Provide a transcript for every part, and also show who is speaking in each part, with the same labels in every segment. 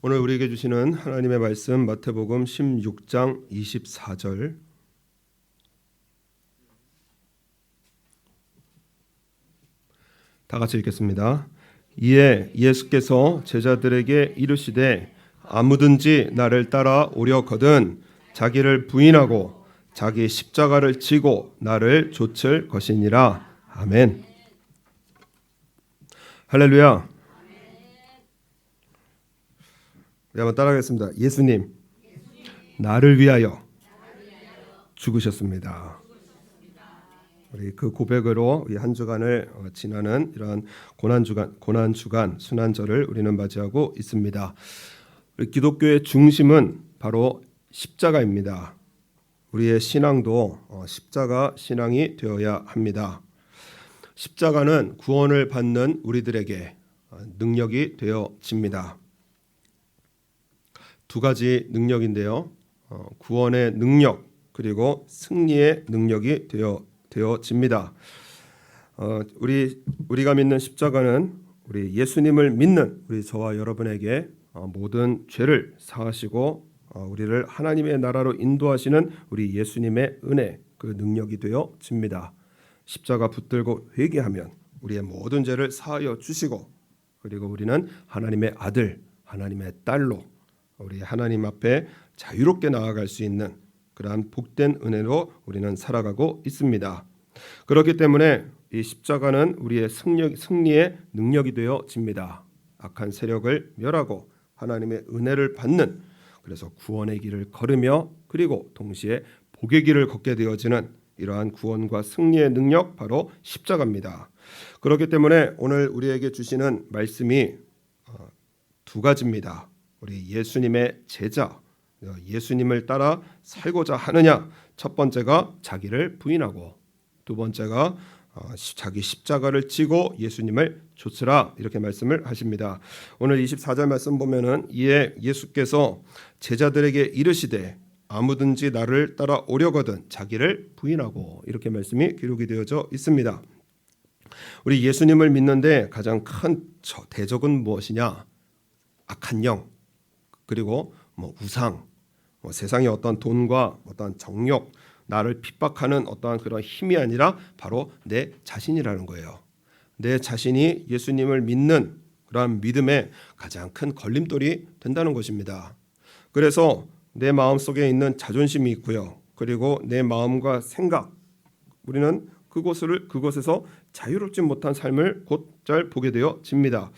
Speaker 1: 오늘 우리에게 주시는 하나님의 말씀 마태복음 16장 24절 다 같이 읽겠습니다. 이에 예수께서 제자들에게 이르시되 아무든지 나를 따라 오려거든 자기를 부인하고 자기 십자가를 지고 나를 좇을 것이니라. 아멘. 할렐루야. 우리 한번 따라하겠습니다. 예수님, 나를 위하여 죽으셨습니다. 우리 그 고백으로 우리 한 주간을 지나는 이러한 고난 주간 순환절을 우리는 맞이하고 있습니다. 우리 기독교의 중심은 바로 십자가입니다. 우리의 신앙도 십자가 신앙이 되어야 합니다. 십자가는 구원을 받는 우리들에게 능력이 되어집니다. 두 가지 능력인데요. 구원의 능력 그리고 승리의 능력이 되어집니다. 우리가 믿는 십자가는 우리 예수님을 믿는 우리 저와 여러분에게 모든 죄를 사하시고 우리를 하나님의 나라로 인도하시는 우리 예수님의 은혜 그 능력이 되어집니다. 십자가 붙들고 회개하면 우리의 모든 죄를 사하여 주시고 그리고 우리는 하나님의 아들, 하나님의 딸로 우리 하나님 앞에 자유롭게 나아갈 수 있는 그러한 복된 은혜로 우리는 살아가고 있습니다. 그렇기 때문에 이 십자가는 우리의 승리의 능력이 되어집니다. 악한 세력을 멸하고 하나님의 은혜를 받는 그래서 구원의 길을 걸으며 그리고 동시에 복의 길을 걷게 되어지는 이러한 구원과 승리의 능력 바로 십자가입니다. 그렇기 때문에 오늘 우리에게 주시는 말씀이 두 가지입니다. 우리 예수님의 제자, 예수님을 따라 살고자 하느냐? 첫 번째가 자기를 부인하고 두 번째가 자기 십자가를 지고 예수님을 좇으라 이렇게 말씀을 하십니다. 오늘 24절 말씀 보면은 이에 예수께서 제자들에게 이르시되 아무든지 나를 따라 오려거든 자기를 부인하고 이렇게 말씀이 기록이 되어져 있습니다. 우리 예수님을 믿는데 가장 큰 대적은 무엇이냐? 악한 영 그리고 우상, 세상의 어떤 돈과 어떤 정욕, 나를 핍박하는 어떠한 그런 힘이 아니라 바로 내 자신이라는 거예요. 내 자신이 예수님을 믿는 그러한 믿음의 가장 큰 걸림돌이 된다는 것입니다. 그래서 내 마음속에 있는 자존심이 있고요. 그리고 내 마음과 생각, 우리는 그곳에서 자유롭지 못한 삶을 곧잘 보게 되어집니다.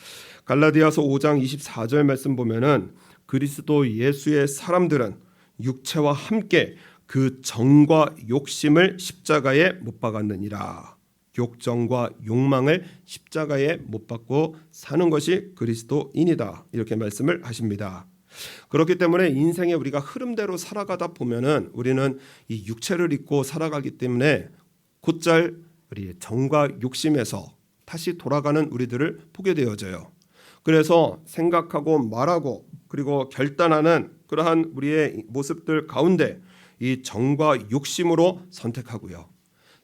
Speaker 1: 갈라디아서 5장 24절 말씀 보면은 그리스도 예수의 사람들은 육체와 함께 그 정과 욕심을 십자가에 못 박았느니라. 욕정과 욕망을 십자가에 못 박고 사는 것이 그리스도인이다. 이렇게 말씀을 하십니다. 그렇기 때문에 인생에 우리가 흐름대로 살아가다 보면은 우리는 이 육체를 입고 살아가기 때문에 곧잘 우리 정과 욕심에서 다시 돌아가는 우리들을 보게 되어져요. 그래서 생각하고 말하고 그리고 결단하는 그러한 우리의 모습들 가운데 이 정과 욕심으로 선택하고요.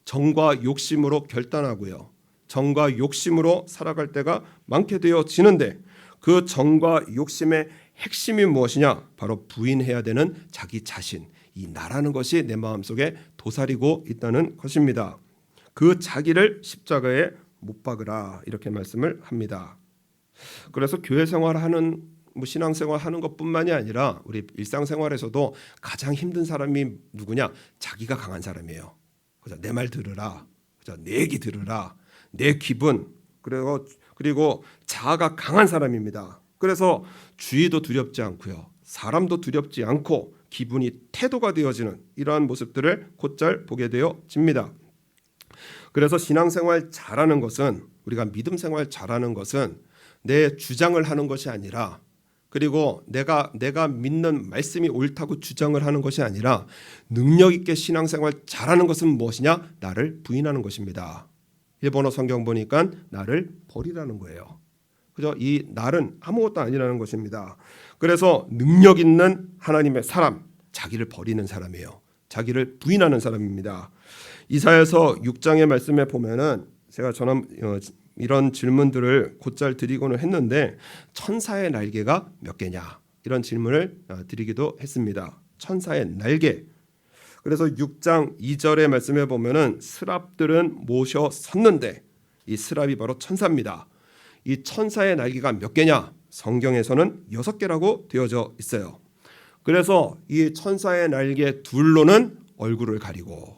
Speaker 1: 정과 욕심으로 결단하고요. 정과 욕심으로 살아갈 때가 많게 되어지는데 그 정과 욕심의 핵심이 무엇이냐? 바로 부인해야 되는 자기 자신, 이 나라는 것이 내 마음속에 도사리고 있다는 것입니다. 그 자기를 십자가에 못 박으라 이렇게 말씀을 합니다. 그래서 교회 생활하는 신앙생활 하는 것뿐만이 아니라 우리 일상생활에서도 가장 힘든 사람이 누구냐? 자기가 강한 사람이에요. 그죠? 내 말 들으라, 그죠? 내 얘기 들으라, 내 기분 그리고 자아가 강한 사람입니다. 그래서 주의도 두렵지 않고요, 사람도 두렵지 않고 기분이 태도가 되어지는 이러한 모습들을 곧잘 보게 되어집니다. 그래서 신앙생활 잘하는 것은 우리가 믿음 생활 잘하는 것은 내 주장을 하는 것이 아니라 그리고 내가 믿는 말씀이 옳다고 주장을 하는 것이 아니라 능력 있게 신앙생활 잘하는 것은 무엇이냐? 나를 부인하는 것입니다. 일본어 성경 보니까 나를 버리라는 거예요. 그죠? 이 날은 아무것도 아니라는 것입니다. 그래서 능력 있는 하나님의 사람, 자기를 버리는 사람이에요. 자기를 부인하는 사람입니다. 이사야서 6장의 말씀에 보면은 제가 이런 질문들을 곧잘 드리고는 했는데 천사의 날개가 몇 개냐? 이런 질문을 드리기도 했습니다. 천사의 날개. 그래서 6장 2절의 말씀에 보면은 스랍들은 모셔 섰는데 이 스랍이 바로 천사입니다. 이 천사의 날개가 몇 개냐? 성경에서는 6개라고 되어져 있어요. 그래서 이 천사의 날개 둘로는 얼굴을 가리고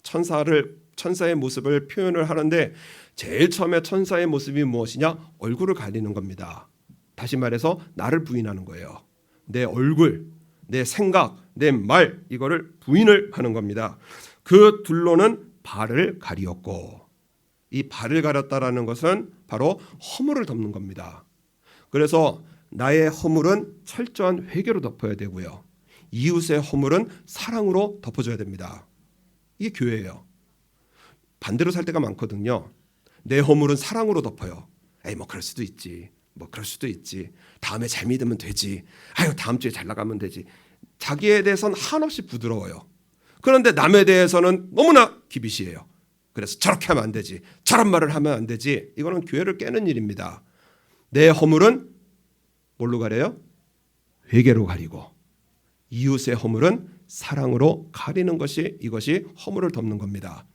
Speaker 1: 천사의 모습을 표현을 하는데 제일 처음에 천사의 모습이 무엇이냐? 얼굴을 가리는 겁니다. 다시 말해서 나를 부인하는 거예요. 내 얼굴, 내 생각, 내 말 이거를 부인을 하는 겁니다. 그 둘로는 발을 가리었고 이 발을 가렸다라는 것은 바로 허물을 덮는 겁니다. 그래서 나의 허물은 철저한 회개로 덮어야 되고요. 이웃의 허물은 사랑으로 덮어줘야 됩니다. 이게 교회예요. 반대로 살 때가 많거든요. 내 허물은 사랑으로 덮어요. 에이 뭐 그럴 수도 있지. 뭐 그럴 수도 있지. 다음에 잘 믿으면 되지. 아유 다음 주에 잘 나가면 되지. 자기에 대해서는 한없이 부드러워요. 그런데 남에 대해서는 너무나 기비시해요. 그래서 저렇게 하면 안 되지. 저런 말을 하면 안 되지. 이거는 교회를 깨는 일입니다. 내 허물은 뭘로 가려요? 회개로 가리고 이웃의 허물은 사랑으로 가리는 것이 이것이 허물을 덮는 겁니다.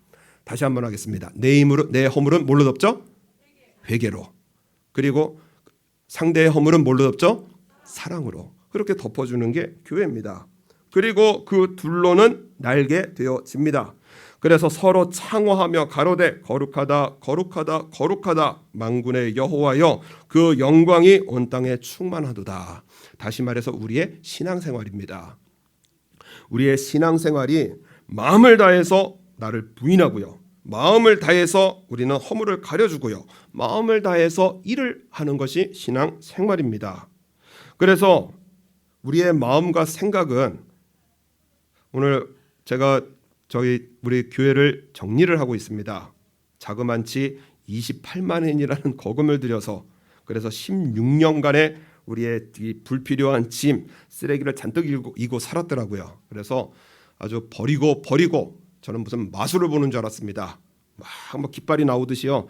Speaker 1: 다시 한번 하겠습니다. 내 허물은 뭘로 덮죠? 회개로. 그리고 상대의 허물은 뭘로 덮죠? 사랑으로. 그렇게 덮어주는 게 교회입니다. 그리고 그 둘로는 날게 되어집니다. 그래서 서로 창호하며 가로되 거룩하다 거룩하다 거룩하다 만군의 여호와여 그 영광이 온 땅에 충만하도다. 다시 말해서 우리의 신앙생활입니다. 우리의 신앙생활이 마음을 다해서 나를 부인하고요. 마음을 다해서 우리는 허물을 가려주고요. 마음을 다해서 일을 하는 것이 신앙생활입니다. 그래서 우리의 마음과 생각은 오늘 제가 우리 교회를 정리를 하고 있습니다. 자그만치 28만 엔이라는 거금을 들여서 그래서 16년간의 우리의 이 불필요한 짐, 쓰레기를 잔뜩 이고 살았더라고요. 그래서 아주 버리고 저는 무슨 마술을 보는 줄 알았습니다. 막 깃발이 나오듯이요.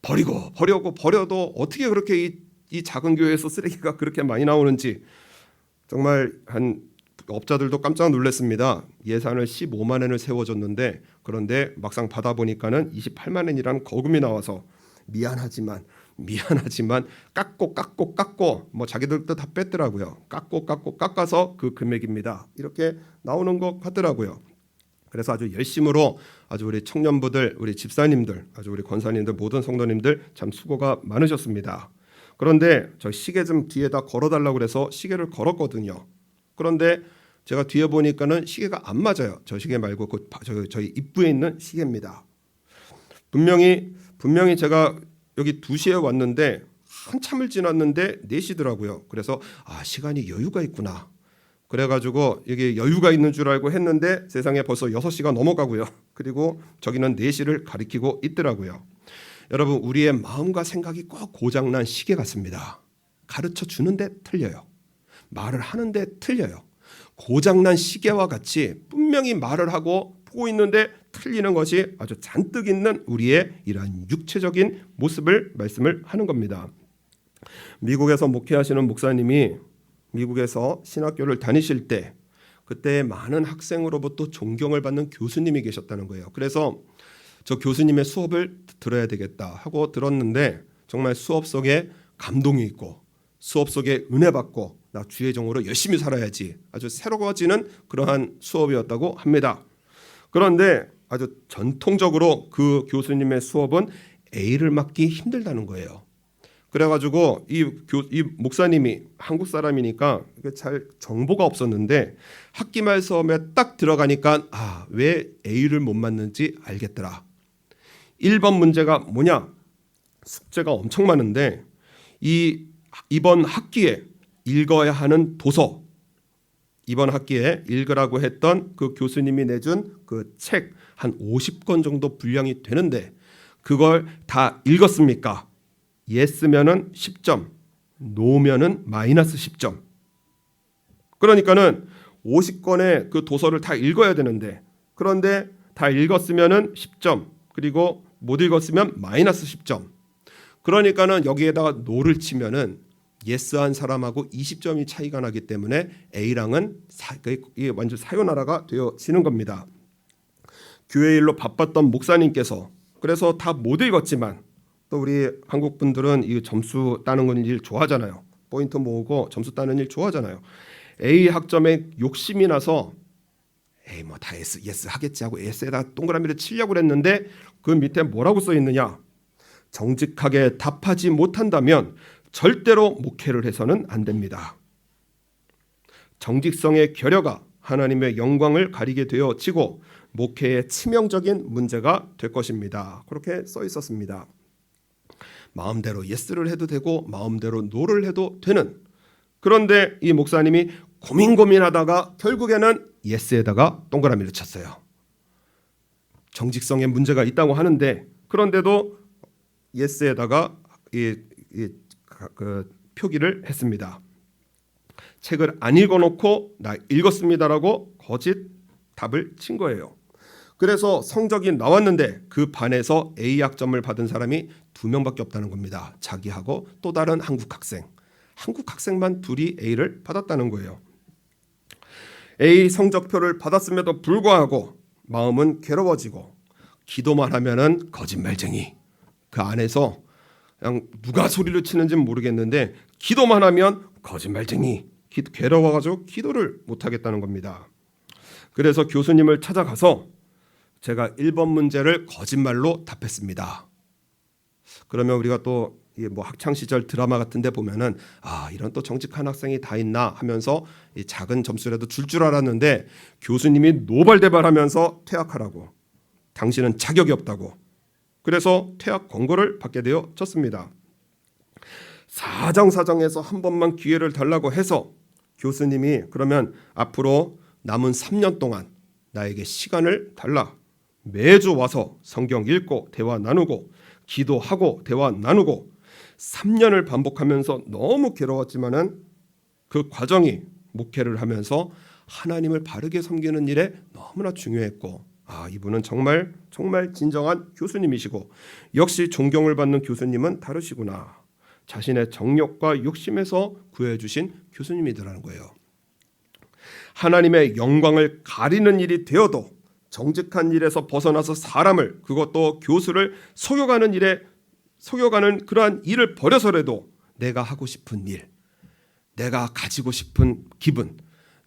Speaker 1: 버려도 어떻게 그렇게 이 작은 교회에서 쓰레기가 그렇게 많이 나오는지 정말 한 업자들도 깜짝 놀랐습니다. 예산을 15만 엔을 세워줬는데 그런데 막상 받아보니까는 28만 엔이라는 거금이 나와서 미안하지만 깎고 뭐 자기들도 다 뺐더라고요. 깎아서 그 금액입니다. 이렇게 나오는 것 같더라고요. 그래서 아주 열심으로 아주 우리 청년부들, 우리 집사님들, 아주 우리 권사님들, 모든 성도님들 참 수고가 많으셨습니다. 그런데 저 시계 좀 뒤에다 걸어달라고 그래서 시계를 걸었거든요. 그런데 제가 뒤에 보니까는 시계가 안 맞아요. 저 시계 말고 저희 입구에 있는 시계입니다. 분명히 제가 여기 2시에 왔는데 한참을 지났는데 4시더라고요. 그래서 시간이 여유가 있구나. 그래가지고 이게 여유가 있는 줄 알고 했는데 세상에 벌써 6시가 넘어가고요. 그리고 저기는 4시를 가리키고 있더라고요. 여러분 우리의 마음과 생각이 꼭 고장난 시계 같습니다. 가르쳐 주는데 틀려요. 말을 하는데 틀려요. 고장난 시계와 같이 분명히 말을 하고 보고 있는데 틀리는 것이 아주 잔뜩 있는 우리의 이러한 육체적인 모습을 말씀을 하는 겁니다. 미국에서 목회하시는 목사님이 미국에서 신학교를 다니실 때 그때 많은 학생으로부터 존경을 받는 교수님이 계셨다는 거예요. 그래서 저 교수님의 수업을 들어야 되겠다 하고 들었는데 정말 수업 속에 감동이 있고 수업 속에 은혜 받고 나 주의 종으로 열심히 살아야지 아주 새로워지는 그러한 수업이었다고 합니다. 그런데 아주 전통적으로 그 교수님의 수업은 A를 맞기 힘들다는 거예요. 그래가지고 이 목사님이 한국 사람이니까 잘 정보가 없었는데 학기말 수업에 딱 들어가니까 왜 A를 못 맞는지 알겠더라. 1번 문제가 뭐냐? 숙제가 엄청 많은데 이번 학기에 읽어야 하는 도서, 이번 학기에 읽으라고 했던 그 교수님이 내준 그 책 한 50권 정도 분량이 되는데 그걸 다 읽었습니까? 예스면은 10점, 노면은 마이너스 10점. 그러니까는 50권의 그 도서를 다 읽어야 되는데 그런데 다 읽었으면은 10점, 그리고 못 읽었으면 마이너스 10점. 그러니까는 여기에다가 노를 치면은 예스한 사람하고 20점이 차이가 나기 때문에 A랑은 이게 완전 사요나라가 되어지는 겁니다. 교회 일로 바빴던 목사님께서 그래서 다 못 읽었지만 또 우리 한국 분들은 이 점수 따는 건 일 좋아하잖아요. 포인트 모으고 점수 따는 일 좋아하잖아요. A 학점에 욕심이 나서 에이 뭐 다 예스 하겠지 하고 예스에다 동그라미를 치려고 그랬는데 그 밑에 뭐라고 써 있느냐? 정직하게 답하지 못한다면 절대로 목회를 해서는 안 됩니다. 정직성의 결여가 하나님의 영광을 가리게 되어지고 목회에 치명적인 문제가 될 것입니다. 그렇게 써 있었습니다. 마음대로 예스를 해도 되고 마음대로 노를 해도 되는, 그런데 이 목사님이 고민하다가 결국에는 예스에다가 동그라미를 쳤어요. 정직성에 문제가 있다고 하는데 그런데도 예스에다가 그 표기를 했습니다. 책을 안 읽어놓고 나 읽었습니다라고 거짓 답을 친 거예요. 그래서 성적이 나왔는데 그 반에서 A 학점을 받은 사람이 2명밖에 없다는 겁니다. 자기하고 또 다른 한국 학생만 둘이 A를 받았다는 거예요. A 성적표를 받았음에도 불구하고 마음은 괴로워지고 기도만 하면은 거짓말쟁이, 그 안에서 그냥 누가 소리를 치는지는 모르겠는데 기도만 하면 거짓말쟁이, 괴로워가지고 기도를 못하겠다는 겁니다. 그래서 교수님을 찾아가서 제가 1번 문제를 거짓말로 답했습니다. 그러면 우리가 또 뭐 학창 시절 드라마 같은데 보면은 이런 또 정직한 학생이 다 있나 하면서 이 작은 점수라도 줄 알았는데 교수님이 노발대발하면서 퇴학하라고, 당신은 자격이 없다고, 그래서 퇴학 권고를 받게 되어졌습니다. 사정사정해서 한 번만 기회를 달라고 해서 교수님이 그러면 앞으로 남은 3년 동안 나에게 시간을 달라, 매주 와서 성경 읽고 대화 나누고 기도하고 대화 나누고 3년을 반복하면서 너무 괴로웠지만은 그 과정이 목회를 하면서 하나님을 바르게 섬기는 일에 너무나 중요했고, 이분은 정말 진정한 교수님이시고 역시 존경을 받는 교수님은 다르시구나, 자신의 정욕과 욕심에서 구해주신 교수님이더라는 거예요. 하나님의 영광을 가리는 일이 되어도 정직한 일에서 벗어나서 사람을, 그것도 교수를 속여가는 그러한 일을 버려서라도 내가 하고 싶은 일, 내가 가지고 싶은 기분,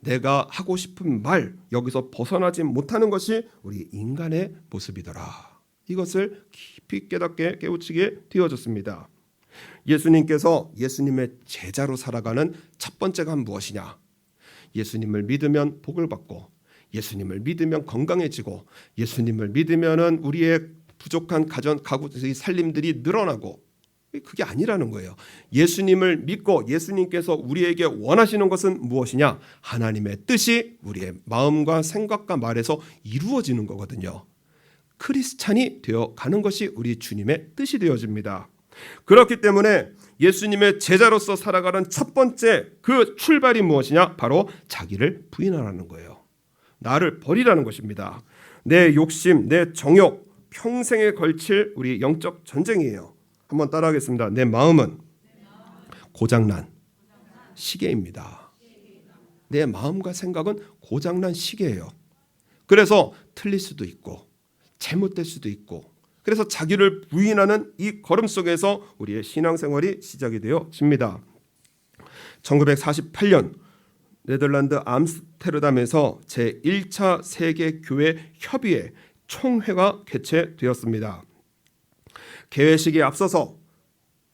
Speaker 1: 내가 하고 싶은 말, 여기서 벗어나지 못하는 것이 우리 인간의 모습이더라. 이것을 깊이 깨닫게 깨우치게 되어졌습니다. 예수님께서 예수님의 제자로 살아가는 첫 번째가 무엇이냐? 예수님을 믿으면 복을 받고, 예수님을 믿으면 건강해지고, 예수님을 믿으면은 우리의 부족한 가구 살림들이 늘어나고, 그게 아니라는 거예요. 예수님을 믿고 예수님께서 우리에게 원하시는 것은 무엇이냐? 하나님의 뜻이 우리의 마음과 생각과 말에서 이루어지는 거거든요. 크리스찬이 되어 가는 것이 우리 주님의 뜻이 되어집니다. 그렇기 때문에 예수님의 제자로서 살아가는 첫 번째 그 출발이 무엇이냐? 바로 자기를 부인하라는 거예요. 나를 버리라는 것입니다. 내 욕심, 내 정욕, 평생에 걸칠 우리 영적 전쟁이에요. 한번 따라하겠습니다. 내 마음은 고장난 시계입니다. 내 마음과 생각은 고장난 시계예요. 그래서 틀릴 수도 있고 잘못될 수도 있고, 그래서 자기를 부인하는 이 걸음 속에서 우리의 신앙생활이 시작이 되어집니다. 1948년 네덜란드 암스테르담에서 제1차 세계교회 협의회 총회가 개최되었습니다. 개회식에 앞서서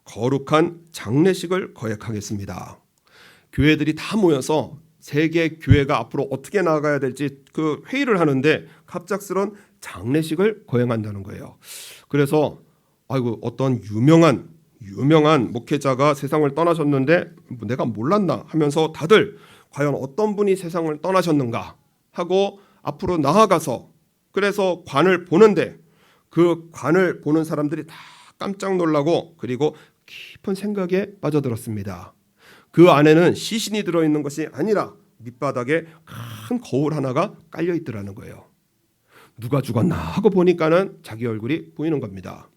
Speaker 1: 거룩한 장례식을 거역하겠습니다. 교회들이 다 모여서 세계 교회가 앞으로 어떻게 나아가야 될지 그 회의를 하는데 갑작스런 장례식을 거행한다는 거예요. 그래서 어떤 유명한 목회자가 세상을 떠나셨는데 내가 몰랐나 하면서 다들 과연 어떤 분이 세상을 떠나셨는가 하고 앞으로 나아가서 그래서 관을 보는데 그 관을 보는 사람들이 다 깜짝 놀라고 그리고 깊은 생각에 빠져들었습니다. 그 안에는 시신이 들어있는 것이 아니라 밑바닥에 큰 거울 하나가 깔려 있더라는 거예요. 누가 죽었나 하고 보니까는 자기 얼굴이 보이는 겁니다.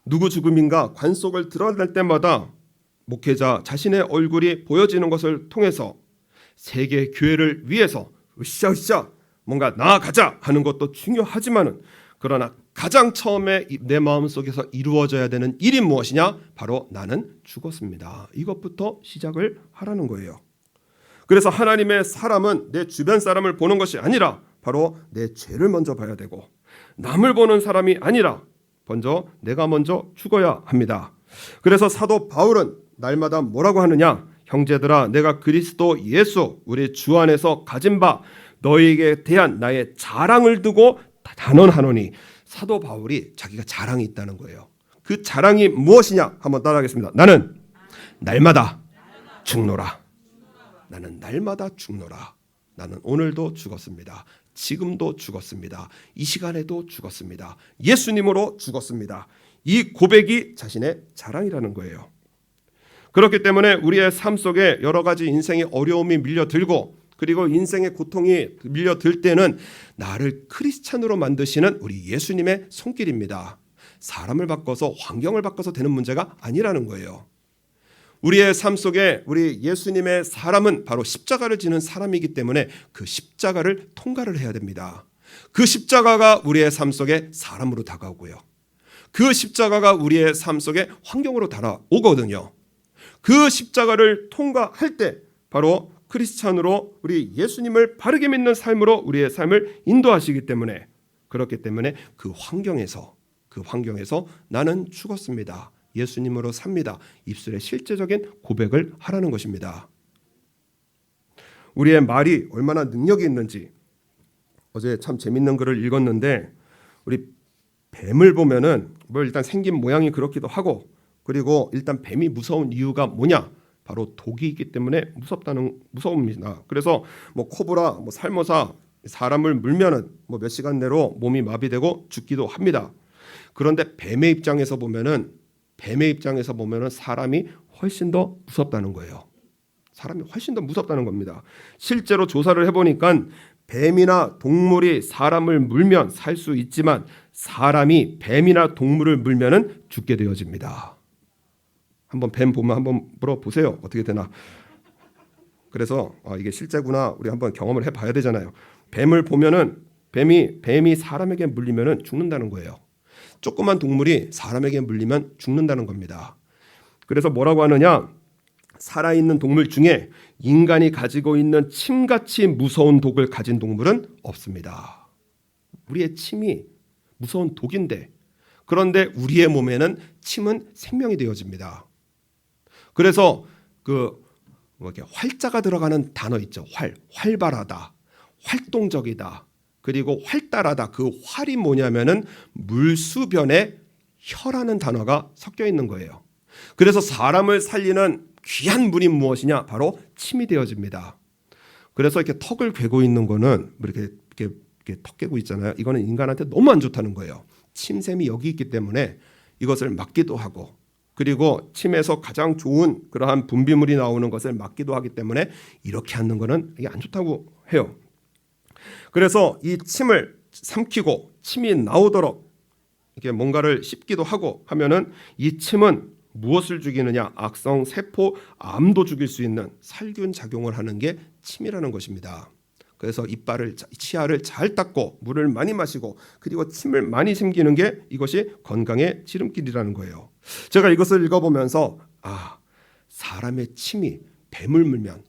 Speaker 1: 누구 죽음인가 관속을 드러낼 때마다 목회자 자신의 얼굴이 보여지는 것을 통해서 세계 교회를 위해서 으쌰으쌰 뭔가 나아가자 하는 것도 중요하지만은, 그러나 가장 처음에 내 마음속에서 이루어져야 되는 일이 무엇이냐? 바로 나는 죽었습니다. 이것부터 시작을 하라는 거예요. 그래서 하나님의 사람은 내 주변 사람을 보는 것이 아니라 바로 내 죄를 먼저 봐야 되고, 남을 보는 사람이 아니라 내가 먼저 죽어야 합니다. 그래서 사도 바울은 날마다 뭐라고 하느냐? 형제들아, 내가 그리스도 예수 우리 주 안에서 가진 바 너희에게 대한 나의 자랑을 두고 단언하노니. 사도 바울이 자기가 자랑이 있다는 거예요. 그 자랑이 무엇이냐? 한번 따라하겠습니다. 나는 날마다 죽노라. 나는 날마다 죽노라. 나는 오늘도 죽었습니다. 지금도 죽었습니다. 이 시간에도 죽었습니다. 예수님으로 죽었습니다. 이 고백이 자신의 자랑이라는 거예요. 그렇기 때문에 우리의 삶 속에 여러 가지 인생의 어려움이 밀려들고, 그리고 인생의 고통이 밀려들 때는 나를 크리스찬으로 만드시는 우리 예수님의 손길입니다. 사람을 바꿔서, 환경을 바꿔서 되는 문제가 아니라는 거예요. 우리의 삶 속에 우리 예수님의 사람은 바로 십자가를 지는 사람이기 때문에 그 십자가를 통과를 해야 됩니다. 그 십자가가 우리의 삶 속에 사람으로 다가오고요. 그 십자가가 우리의 삶 속에 환경으로 다가오거든요. 그 십자가를 통과할 때 바로 크리스찬으로 우리 예수님을 바르게 믿는 삶으로 우리의 삶을 인도하시기 때문에, 그렇기 때문에 그 환경에서 나는 죽었습니다. 예수님으로 삽니다. 입술에 실제적인 고백을 하라는 것입니다. 우리의 말이 얼마나 능력이 있는지, 어제 참 재밌는 글을 읽었는데, 우리 뱀을 보면은 일단 생긴 모양이 그렇기도 하고, 그리고 일단 뱀이 무서운 이유가 뭐냐? 바로 독이 있기 때문에 무서웁니다. 그래서 코브라, 살모사 사람을 물면은 몇 시간 내로 몸이 마비되고 죽기도 합니다. 그런데 뱀의 입장에서 보면은 사람이 훨씬 더 무섭다는 거예요. 사람이 훨씬 더 무섭다는 겁니다. 실제로 조사를 해보니까 뱀이나 동물이 사람을 물면 살 수 있지만, 사람이 뱀이나 동물을 물면은 죽게 되어집니다. 한번 뱀 보면 한번 물어보세요. 어떻게 되나. 그래서 이게 실제구나, 우리 한번 경험을 해봐야 되잖아요. 뱀을 보면은 뱀이 사람에게 물리면은 죽는다는 거예요. 조그만 동물이 사람에게 물리면 죽는다는 겁니다. 그래서 뭐라고 하느냐? 살아있는 동물 중에 인간이 가지고 있는 침같이 무서운 독을 가진 동물은 없습니다. 우리의 침이 무서운 독인데, 그런데 우리의 몸에는 침은 생명이 되어집니다. 그래서 활자가 들어가는 단어 있죠. 활발하다, 활동적이다, 그리고 활달하다. 그 활이 뭐냐면은 물수변에 혀라는 단어가 섞여 있는 거예요. 그래서 사람을 살리는 귀한 물이 무엇이냐? 바로 침이 되어집니다. 그래서 이렇게 턱을 괴고 있는 거는 이렇게 턱 괴고 있잖아요. 이거는 인간한테 너무 안 좋다는 거예요. 침샘이 여기 있기 때문에 이것을 막기도 하고, 그리고 침에서 가장 좋은 그러한 분비물이 나오는 것을 막기도 하기 때문에 이렇게 하는 거는 이게 안 좋다고 해요. 그래서 이 침을 삼키고 침이 나오도록 이렇게 뭔가를 씹기도 하고 하면은, 이 침은 무엇을 죽이느냐? 악성 세포, 암도 죽일 수 있는 살균 작용을 하는 게 침이라는 것입니다. 그래서 치아를 잘 닦고 물을 많이 마시고, 그리고 침을 많이 삼키는 게 이것이 건강의 지름길이라는 거예요. 제가 이것을 읽어보면서 사람의 침이 뱀을 물면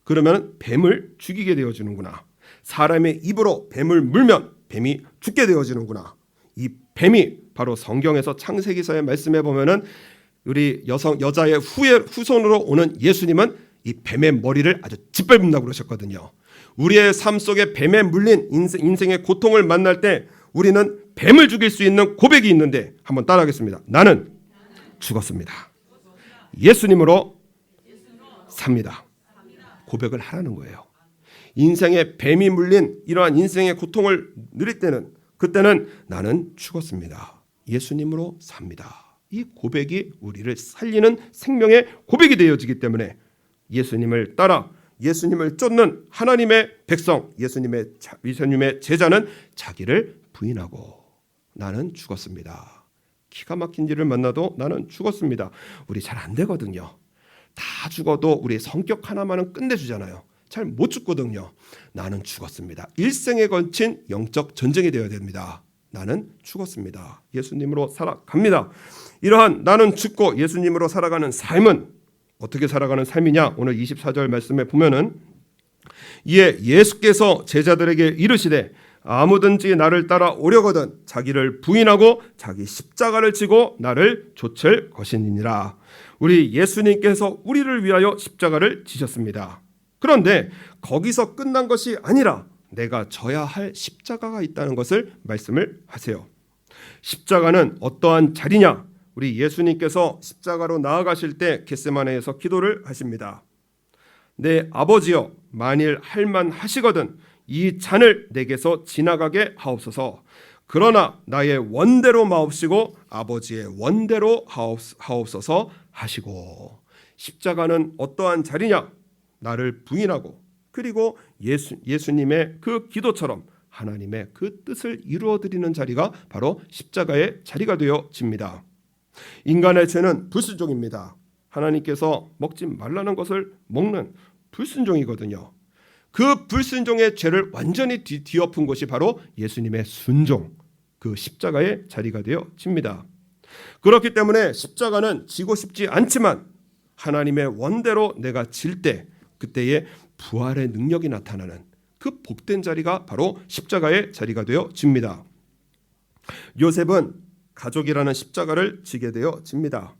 Speaker 1: 그러면 뱀을 죽이게 되어지는구나. 사람의 입으로 뱀을 물면 뱀이 죽게 되어지는구나. 이 뱀이 바로 성경에서 창세기서에 말씀해 보면은 우리 여자의 후손으로 오는 예수님은 이 뱀의 머리를 아주 짓밟는다고 그러셨거든요. 우리의 삶 속에 뱀에 물린 인생의 고통을 만날 때 우리는 뱀을 죽일 수 있는 고백이 있는데, 한번 따라하겠습니다. 나는 죽었습니다. 예수님으로 삽니다. 고백을 하라는 거예요. 인생에 뱀이 물린 이러한 인생의 고통을 누릴 때는, 그때는 나는 죽었습니다. 예수님으로 삽니다. 이 고백이 우리를 살리는 생명의 고백이 되어지기 때문에 예수님을 따라 예수님을 쫓는 하나님의 백성, 예수님의 제자는 자기를 부인하고 나는 죽었습니다. 기가 막힌 일을 만나도 나는 죽었습니다. 우리 잘 안 되거든요. 다 죽어도 우리 성격 하나만은 끝내주잖아요. 잘 못 죽거든요. 나는 죽었습니다. 일생에 걸친 영적 전쟁이 되어야 됩니다. 나는 죽었습니다. 예수님으로 살아갑니다. 이러한 나는 죽고 예수님으로 살아가는 삶은 어떻게 살아가는 삶이냐? 오늘 24절 말씀에 보면은 이에 예수께서 제자들에게 이르시되 아무든지 나를 따라 오려거든 자기를 부인하고 자기 십자가를 지고 나를 좇을 것이니라. 우리 예수님께서 우리를 위하여 십자가를 지셨습니다. 그런데 거기서 끝난 것이 아니라 내가 져야 할 십자가가 있다는 것을 말씀을 하세요. 십자가는 어떠한 자리냐? 우리 예수님께서 십자가로 나아가실 때 겟세마네에서 기도를 하십니다. 내 아버지여, 만일 할만하시거든 이 잔을 내게서 지나가게 하옵소서. 그러나 나의 원대로 마옵시고 아버지의 원대로 하옵소서 하시고. 십자가는 어떠한 자리냐? 나를 부인하고 그리고 예수님의 그 기도처럼 하나님의 그 뜻을 이루어드리는 자리가 바로 십자가의 자리가 되어집니다. 인간의 죄는 불순종입니다. 하나님께서 먹지 말라는 것을 먹는 불순종이거든요. 그 불순종의 죄를 완전히 뒤엎은 것이 바로 예수님의 순종, 그 십자가의 자리가 되어집니다. 그렇기 때문에 십자가는 지고 싶지 않지만 하나님의 원대로 내가 질 때 그때의 부활의 능력이 나타나는 그 복된 자리가 바로 십자가의 자리가 되어집니다. 요셉은 가족이라는 십자가를 지게 되어집니다.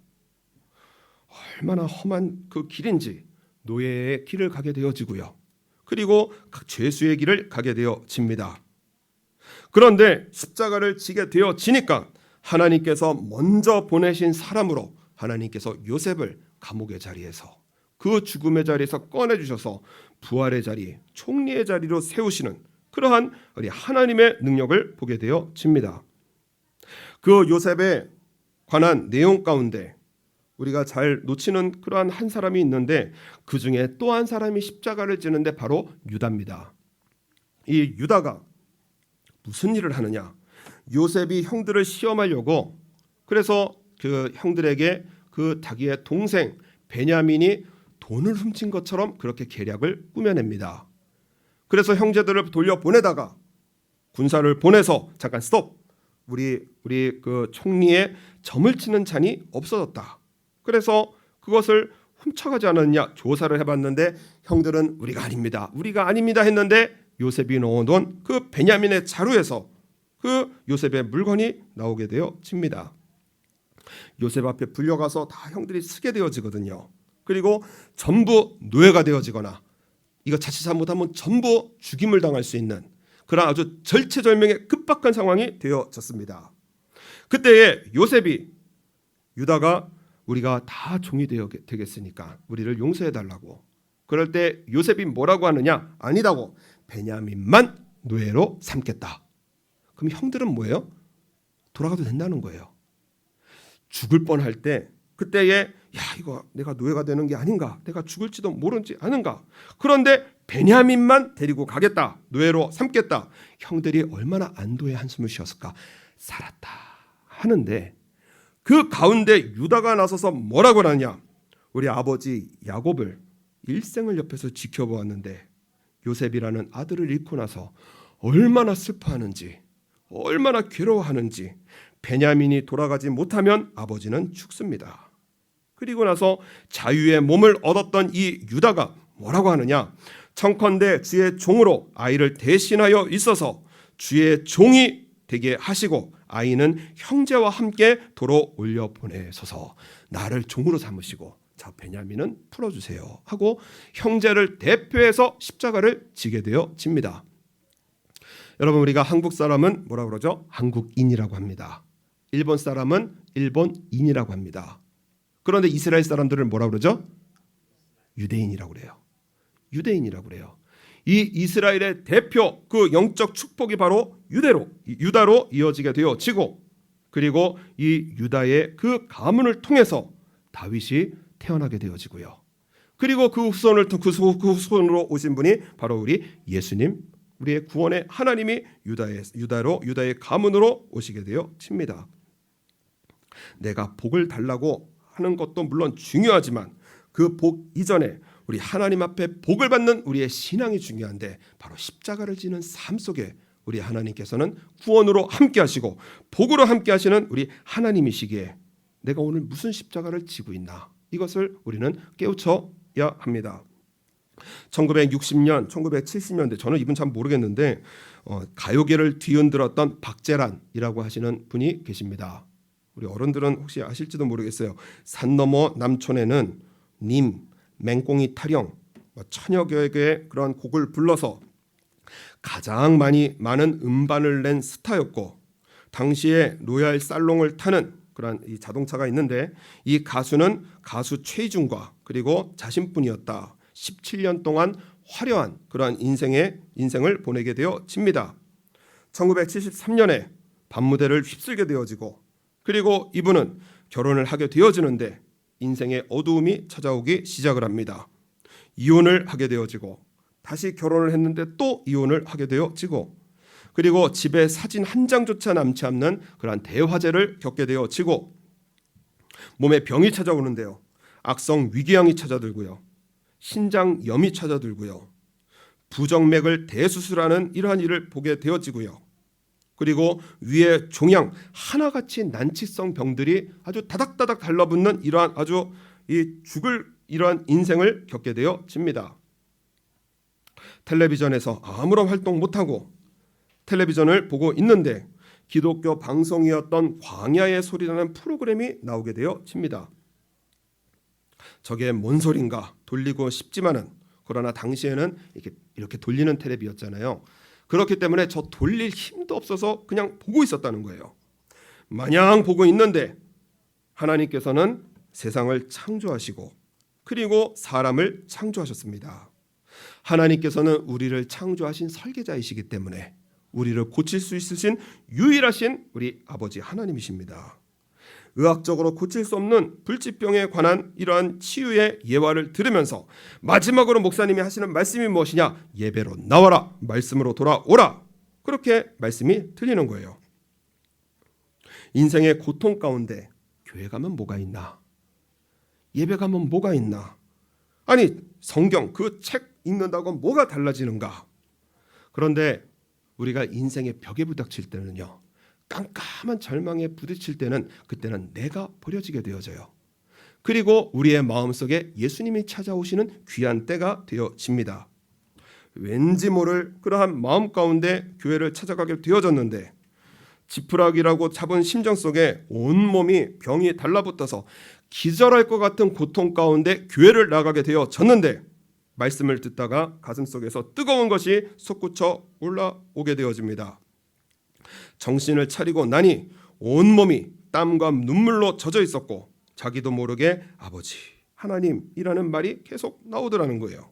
Speaker 1: 얼마나 험한 그 길인지 노예의 길을 가게 되어지고요. 그리고 죄수의 길을 가게 되어집니다. 그런데 십자가를 지게 되어지니까 하나님께서 먼저 보내신 사람으로 하나님께서 요셉을 감옥의 자리에서 그 죽음의 자리에서 꺼내주셔서 부활의 자리, 총리의 자리로 세우시는 그러한 우리 하나님의 능력을 보게 되어집니다. 그 요셉에 관한 내용 가운데 우리가 잘 놓치는 그러한 한 사람이 있는데 그 중에 또 한 사람이 십자가를 지는데 바로 유다입니다. 이 유다가 무슨 일을 하느냐? 요셉이 형들을 시험하려고 그래서 그 형들에게 그 자기의 동생 베냐민이 돈을 훔친 것처럼 그렇게 계략을 꾸며냅니다. 그래서 형제들을 돌려보내다가 군사를 보내서 잠깐 스톱. 우리 그 총리의 점을 치는 잔이 없어졌다. 그래서 그것을 훔쳐가지 않았냐 조사를 해봤는데 형들은 우리가 아닙니다 했는데 요셉이 넣어놓은 그 베냐민의 자루에서 그 요셉의 물건이 나오게 되어집니다. 요셉 앞에 불려가서 다 형들이 쓰게 되어지거든요. 그리고 전부 노예가 되어지거나 이거 자칫 잘못하면 전부 죽임을 당할 수 있는 그런 아주 절체절명의 급박한 상황이 되어졌습니다. 그때에 요셉이 유다가 우리가 다 종이 되겠으니까 우리를 용서해달라고 그럴 때 요셉이 뭐라고 하느냐? 아니다고 베냐민만 노예로 삼겠다. 그럼 형들은 뭐예요? 돌아가도 된다는 거예요. 죽을 뻔할 때 그때에 이거 내가 노예가 되는 게 아닌가? 내가 죽을지도 모르지 않은가? 그런데 베냐민만 데리고 가겠다. 노예로 삼겠다. 형들이 얼마나 안도의 한숨을 쉬었을까? 살았다 하는데 그 가운데 유다가 나서서 뭐라고 하느냐? 우리 아버지 야곱을 일생을 옆에서 지켜보았는데 요셉이라는 아들을 잃고 나서 얼마나 슬퍼하는지 얼마나 괴로워하는지 베냐민이 돌아가지 못하면 아버지는 죽습니다. 그리고 나서 자유의 몸을 얻었던 이 유다가 뭐라고 하느냐? 청컨대 주의 종으로 아이를 대신하여 있어서 주의 종이 되게 하시고 아이는 형제와 함께 도로 올려 보내소서. 나를 종으로 삼으시고 자 베냐민은 풀어주세요 하고 형제를 대표해서 십자가를 지게 되어집니다. 여러분 우리가 한국 사람은 뭐라고 그러죠? 한국인이라고 합니다. 일본 사람은 일본인이라고 합니다. 그런데 이스라엘 사람들은 뭐라고 그러죠? 유대인이라고 그래요. 유대인이라고 그래요. 이 이스라엘의 대표 그 영적 축복이 바로 유다로 이어지게 되어지고 그리고 이 유다의 그 가문을 통해서 다윗이 태어나게 되어지고요. 그리고 그 후손으로 오신 분이 바로 우리 예수님, 우리의 구원의 하나님이 유다의 가문으로 오시게 되어집니다. 내가 복을 달라고 하는 것도 물론 중요하지만 그 복 이전에 우리 하나님 앞에 복을 받는 우리의 신앙이 중요한데, 바로 십자가를 지는 삶 속에 우리 하나님께서는 구원으로 함께 하시고 복으로 함께 하시는 우리 하나님이시기에 내가 오늘 무슨 십자가를 지고 있나, 이것을 우리는 깨우쳐야 합니다. 1960년, 1970년대, 저는 이분 참 모르겠는데 가요계를 뒤흔들었던 박재란이라고 하시는 분이 계십니다. 우리 어른들은 혹시 아실지도 모르겠어요. 산 너머 남촌에는 님, 맹꽁이 타령, 천여 개의 그런 곡을 불러서 가장 많은 음반을 낸 스타였고, 당시에 로얄 살롱을 타는 그런 이 자동차가 있는데, 이 가수는 가수 최희준과 그리고 자신뿐이었다. 17년 동안 화려한 그러한 인생을 보내게 되어집니다. 1973년에 밤무대를 휩쓸게 되어지고, 그리고 이분은 결혼을 하게 되어지는데 인생의 어두움이 찾아오기 시작을 합니다. 이혼을 하게 되어지고, 다시 결혼을 했는데 또 이혼을 하게 되어지고, 그리고 집에 사진 한 장조차 남지 않는 그러한 대화재를 겪게 되어지고, 몸에 병이 찾아오는데요, 악성 위궤양이 찾아들고요, 신장염이 찾아들고요, 부정맥을 대수술하는 이러한 일을 보게 되어지고요, 그리고 위에 종양 하나같이 난치성 병들이 아주 다닥다닥 달라붙는 이러한 아주 죽을 이러한 인생을 겪게 되어집니다. 텔레비전에서 아무런 활동 못하고 텔레비전을 보고 있는데 기독교 방송이었던 광야의 소리라는 프로그램이 나오게 되어집니다. 저게 뭔 소린가 돌리고 싶지만은, 그러나 당시에는 이렇게 돌리는 텔레비였잖아요. 그렇기 때문에 저 돌릴 힘도 없어서 그냥 보고 있었다는 거예요. 마냥 보고 있는데 하나님께서는 세상을 창조하시고 그리고 사람을 창조하셨습니다. 하나님께서는 우리를 창조하신 설계자이시기 때문에 우리를 고칠 수 있으신 유일하신 우리 아버지 하나님이십니다. 의학적으로 고칠 수 없는 불치병에 관한 이러한 치유의 예화를 들으면서 마지막으로 목사님이 하시는 말씀이 무엇이냐? 예배로 나와라, 말씀으로 돌아오라. 그렇게 말씀이 들리는 거예요. 인생의 고통 가운데 교회 가면 뭐가 있나? 예배 가면 뭐가 있나? 아니, 성경 그 책 읽는다고 뭐가 달라지는가? 그런데 우리가 인생의 벽에 부닥칠 때는요, 깜깜한 절망에 부딪힐 때는, 그때는 내가 버려지게 되어져요. 그리고 우리의 마음속에 예수님이 찾아오시는 귀한 때가 되어집니다. 왠지 모를 그러한 마음 가운데 교회를 찾아가게 되어졌는데, 지푸라기라고 잡은 심정 속에 온몸이 병이 달라붙어서 기절할 것 같은 고통 가운데 교회를 나가게 되어졌는데, 말씀을 듣다가 가슴속에서 뜨거운 것이 솟구쳐 올라오게 되어집니다. 정신을 차리고 나니 온몸이 땀과 눈물로 젖어 있었고, 자기도 모르게 아버지, 하나님이라는 말이 계속 나오더라는 거예요.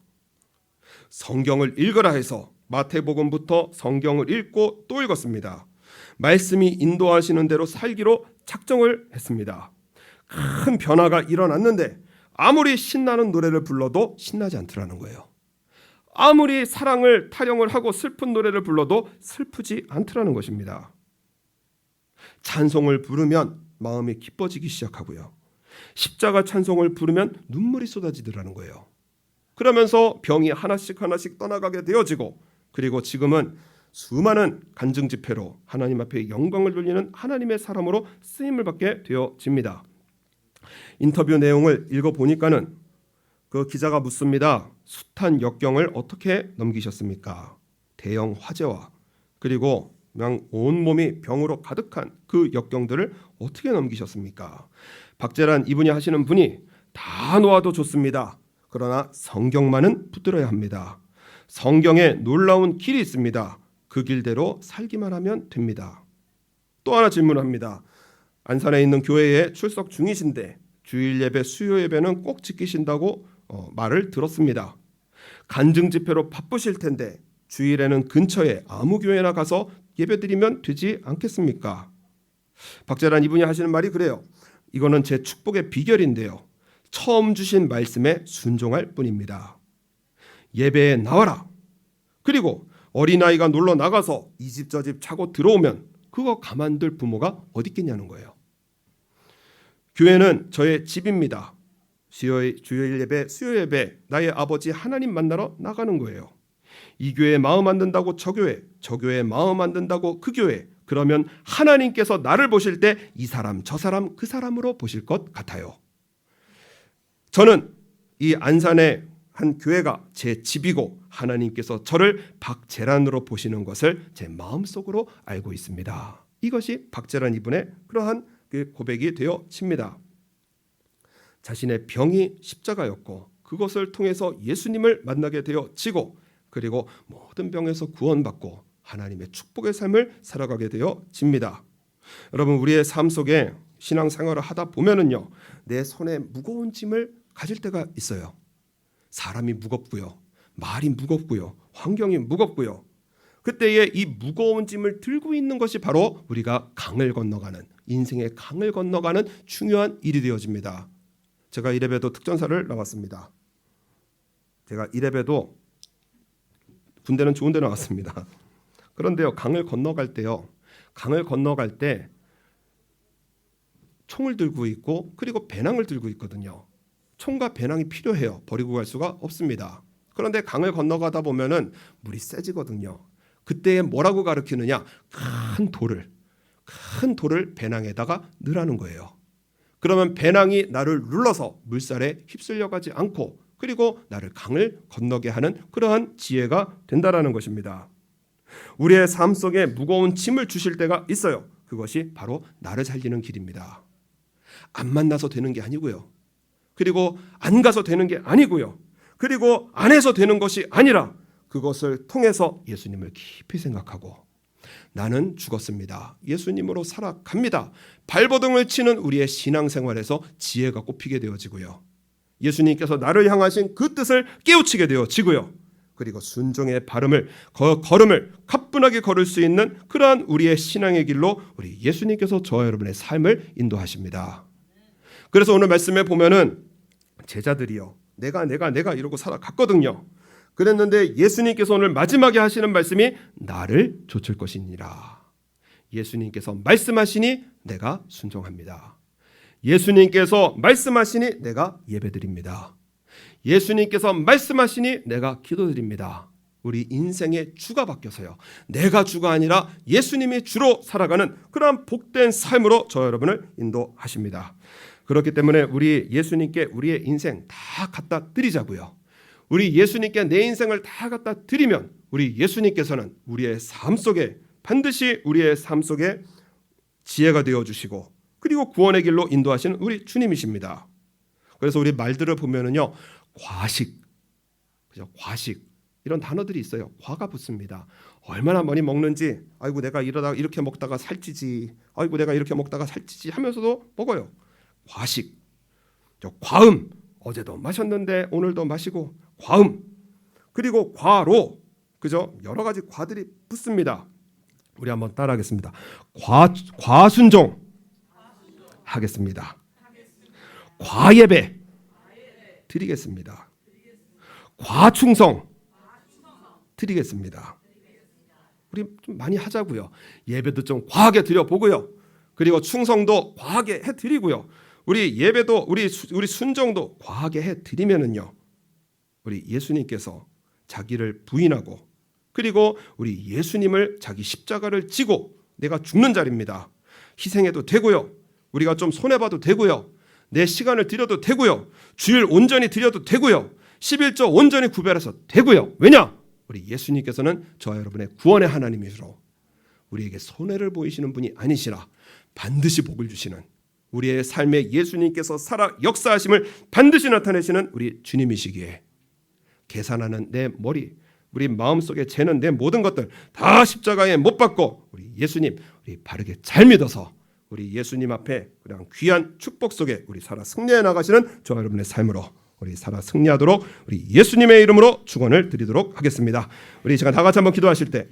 Speaker 1: 성경을 읽으라 해서 마태복음부터 성경을 읽고 또 읽었습니다. 말씀이 인도하시는 대로 살기로 작정을 했습니다. 큰 변화가 일어났는데 아무리 신나는 노래를 불러도 신나지 않더라는 거예요. 아무리 사랑을 타령을 하고 슬픈 노래를 불러도 슬프지 않더라는 것입니다. 찬송을 부르면 마음이 기뻐지기 시작하고요, 십자가 찬송을 부르면 눈물이 쏟아지더라는 거예요. 그러면서 병이 하나씩 떠나가게 되어지고, 그리고 지금은 수많은 간증 집회로 하나님 앞에 영광을 돌리는 하나님의 사람으로 쓰임을 받게 되어집니다. 인터뷰 내용을 읽어보니까는 그 기자가 묻습니다. 숱한 역경을 어떻게 넘기셨습니까? 대형 화재와 그리고 온몸이 병으로 가득한 그 역경들을 어떻게 넘기셨습니까? 박재란 이분이 하시는 분이 다 놓아도 좋습니다. 그러나 성경만은 붙들어야 합니다. 성경에 놀라운 길이 있습니다. 그 길대로 살기만 하면 됩니다. 또 하나 질문합니다. 안산에 있는 교회에 출석 중이신데 주일 예배, 수요 예배는 꼭 지키신다고 말을 들었습니다. 간증 집회로 바쁘실 텐데 주일에는 근처에 아무 교회나 가서 예배드리면 되지 않겠습니까? 박재란 이분이 하시는 말이 그래요. 이거는 제 축복의 비결인데요, 처음 주신 말씀에 순종할 뿐입니다. 예배에 나와라. 그리고 어린아이가 놀러 나가서 이 집 저 집 차고 들어오면 그거 가만둘 부모가 어디 있겠냐는 거예요. 교회는 저의 집입니다. 주일 예배, 수요 예배, 나의 아버지 하나님 만나러 나가는 거예요. 이 교회에 마음 안 든다고 저 교회에 마음 안 든다고 그 교회. 그러면 하나님께서 나를 보실 때 이 사람, 저 사람, 그 사람으로 보실 것 같아요. 저는 이 안산의 한 교회가 제 집이고 하나님께서 저를 박재란으로 보시는 것을 제 마음속으로 알고 있습니다. 이것이 박재란 이분의 그러한 그 고백이 되어집니다. 자신의 병이 십자가였고 그것을 통해서 예수님을 만나게 되어지고 그리고 모든 병에서 구원받고 하나님의 축복의 삶을 살아가게 되어집니다. 여러분, 우리의 삶 속에 신앙생활을 하다 보면은요, 내 손에 무거운 짐을 가질 때가 있어요. 사람이 무겁고요, 말이 무겁고요, 환경이 무겁고요. 그때에 이 무거운 짐을 들고 있는 것이 바로 우리가 강을 건너가는, 인생의 강을 건너가는 중요한 일이 되어집니다. 제가 이래봬도 특전사를 나왔습니다. 제가 이래봬도 군대는 좋은 데 나왔습니다. 그런데요, 강을 건너갈 때 총을 들고 있고 그리고 배낭을 들고 있거든요. 총과 배낭이 필요해요. 버리고 갈 수가 없습니다. 그런데 강을 건너가다 보면은 물이 세지거든요. 그때 뭐라고 가르치느냐? 큰 돌을 배낭에다가 넣으라는 거예요. 그러면 배낭이 나를 눌러서 물살에 휩쓸려 가지 않고 그리고 나를 강을 건너게 하는 그러한 지혜가 된다라는 것입니다. 우리의 삶 속에 무거운 짐을 주실 때가 있어요. 그것이 바로 나를 살리는 길입니다. 안 만나서 되는 게 아니고요. 그리고 안 가서 되는 게 아니고요. 그리고 안 해서 되는 것이 아니라 그것을 통해서 예수님을 깊이 생각하고 나는 죽었습니다. 예수님으로 살아갑니다. 발버둥을 치는 우리의 신앙생활에서 지혜가 꼽히게 되어지고요. 예수님께서 나를 향하신 그 뜻을 깨우치게 되어지고요. 그리고 순종의 걸음을 가뿐하게 걸을 수 있는 그러한 우리의 신앙의 길로 우리 예수님께서 저와 여러분의 삶을 인도하십니다. 그래서 오늘 말씀에 보면은 제자들이요, 내가 이러고 살아갔거든요. 그랬는데 예수님께서 오늘 마지막에 하시는 말씀이 나를 좇을 것이니라. 예수님께서 말씀하시니 내가 순종합니다. 예수님께서 말씀하시니 내가 예배드립니다. 예수님께서 말씀하시니 내가 기도드립니다. 우리 인생의 주가 바뀌어서요, 내가 주가 아니라 예수님이 주로 살아가는 그러한 복된 삶으로 저 여러분을 인도하십니다. 그렇기 때문에 우리 예수님께 우리의 인생 다 갖다 드리자고요. 우리 예수님께 내 인생을 다 갖다 드리면 우리 예수님께서는 우리의 삶 속에 반드시 우리의 삶 속에 지혜가 되어주시고 그리고 구원의 길로 인도하시는 우리 주님이십니다. 그래서 우리 말들을 보면은요, 과식, 그죠? 과식 이런 단어들이 있어요. 과가 붙습니다. 얼마나 많이 먹는지, 아이고 내가 이러다가 이렇게 먹다가 살찌지, 아이고 내가 이렇게 먹다가 살찌지 하면서도 먹어요. 과식, 과음, 어제도 마셨는데 오늘도 마시고 과음, 그리고 과로, 그죠? 여러 가지 과들이 붙습니다. 우리 한번 따라하겠습니다. 과순종 하겠습니다. 과예배 드리겠습니다. 과충성 드리겠습니다. 우리 좀 많이 하자고요. 예배도 좀 과하게 드려보고요. 그리고 충성도 과하게 해드리고요. 우리 예배도 우리 순종도 과하게 해드리면은요, 우리 예수님께서 자기를 부인하고 그리고 우리 예수님을 자기 십자가를 지고 내가 죽는 자리입니다. 희생해도 되고요. 우리가 좀 손해봐도 되고요. 내 시간을 드려도 되고요. 주일 온전히 드려도 되고요. 11조 온전히 구별해서 되고요. 왜냐? 우리 예수님께서는 저와 여러분의 구원의 하나님이시로 우리에게 손해를 보이시는 분이 아니시라 반드시 복을 주시는 우리의 삶에 예수님께서 살아 역사하심을 반드시 나타내시는 우리 주님이시기에 계산하는 내 머리, 우리 마음속에 재는 내 모든 것들 다 십자가에 못 박고 우리 예수님 우리 바르게 잘 믿어서 우리 예수님 앞에 그냥 귀한 축복 속에 우리 살아 승리해 나가시는 저와 여러분의 삶으로 우리 살아 승리하도록 우리 예수님의 이름으로 축원을 드리도록 하겠습니다. 우리 이 시간 다 같이 한번 기도하실 때